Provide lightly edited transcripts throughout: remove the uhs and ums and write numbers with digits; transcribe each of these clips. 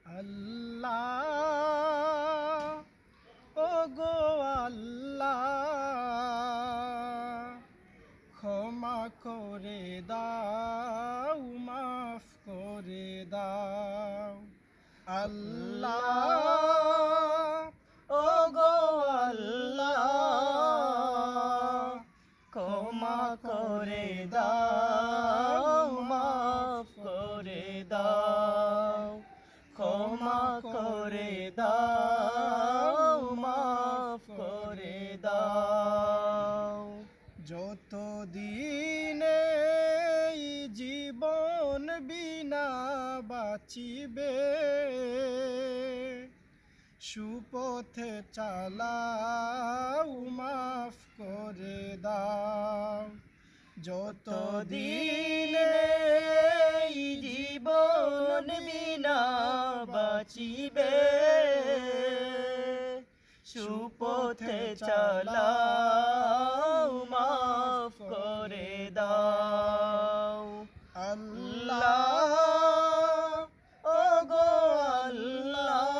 আল্লাহ ও গো আল্লাহ, ক্ষমা করে দাও, মাফ করে দাও। আল্লাহ ও গো আল্লাহ, ক্ষমা করে দাও, মাফ করে দাও। ক্ষমা করে দাও, মাফ করে দাও। যতদিন এই জীবন বিনা বাঁচিবে, সুপথে চালাও, মাফ করে দাও। যতদিন এই জীবন বিনা বাঁচিবে, সুপথে চালাও, মাফ করে দাও। আল্লাহ ও গো আল্লাহ,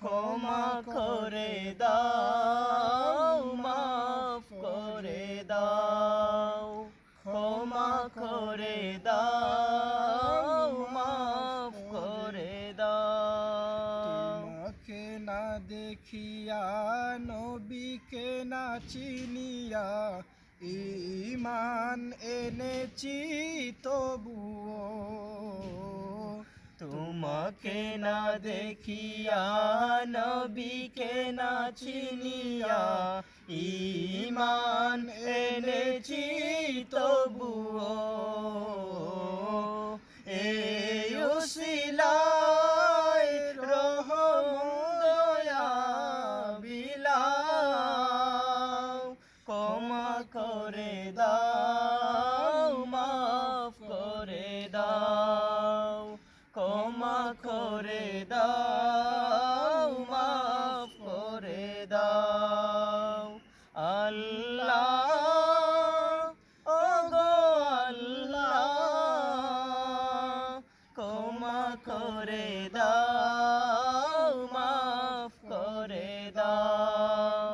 ক্ষমা করে দাও, মাফ করে দাও। ক্ষমা করে দাও, মাফ করে দাও। তোমাকে না দেখিয়া, নবীকে না চিনিয়া, ঈমান এনেছি তবুও। তোমাকে না দেখিয়া, নবীকে না চিনিয়া, ঈমান এনেছি তবুও। এই উসিলায় রহম দয়া বিলাও, ক্ষমা করে দাও, মাফ করে দাও। ক্ষমা করে দাও, মাফ করে দাও। আল্লাহ ও গো আল্লাহ, ক্ষমা করে দাও, মাফ করে দাও।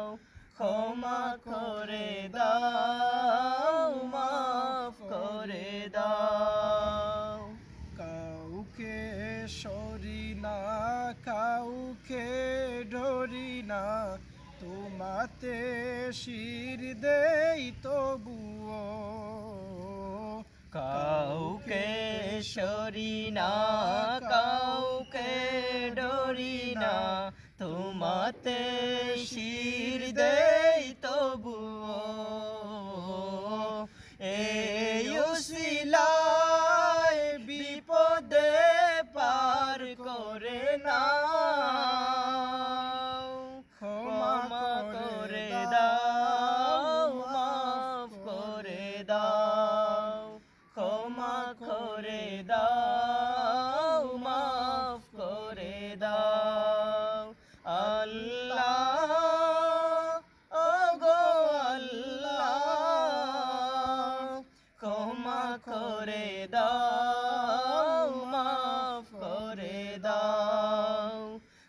ক্ষমা করে দাও, মাফ করে দাও। কাউকে সরি না, কাউকে ডরি না, তোমাতে শির দেই তবুও। কাউকে সরি না, কাউকে ডরি না, তোমাতে শির দেই তবুও। এই উসিলায় বিপদে পার করে নাও, ক্ষমা করে দাও, মাফ করে দাও। ক্ষমা করে দাও, মাফ করে দাও। আল্লাহ ও গো আল্লাহ, ক্ষমা করে দাও, মাফ করে দাও।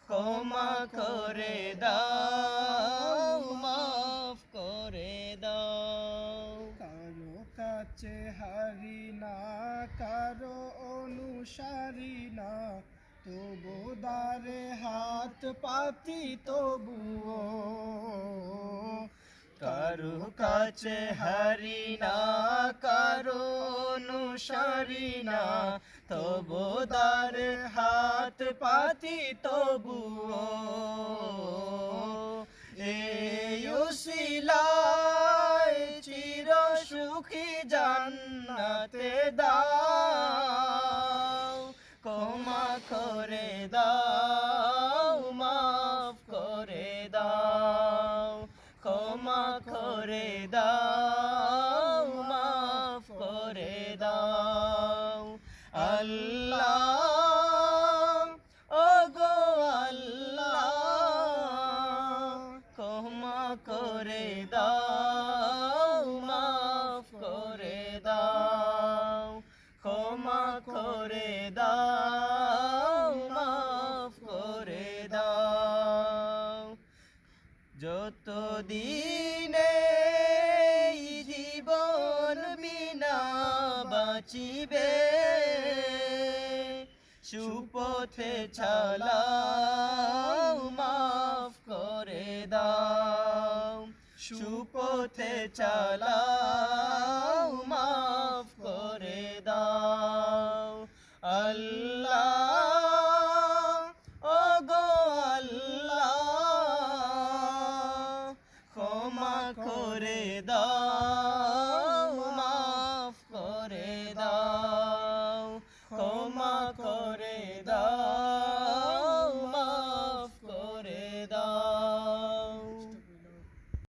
ক্ষমা করে দাও, মাফ করে দাও। কারো কাছে হারি না, কারো অনুসারী না, তবু দ্বারে হাত পাতি তবুও। কারো কাছে হারি না, কারো অনুসারী না, তবু দ্বারে হাত পাতি তবুও। এই উসিলায় চির সুখী জান্নাতে দাও, ক্ষমা করে দাও, মাফ করে দাও। ক্ষমা করে দাও, মাফ করে দাও। আল্লাহ ও গো আল্লাহ, ক্ষমা করে দাও, মাফ করে দাও। ক্ষমা করে দাও। কতদিনে এই জীবন বিনা বাঁচিবে সুপথে চালাও মাফ করে দাও সুপথে চালাও মাফ করে দাও আল্লাহ ওগো আল্লাহ ক্ষমা করে দাও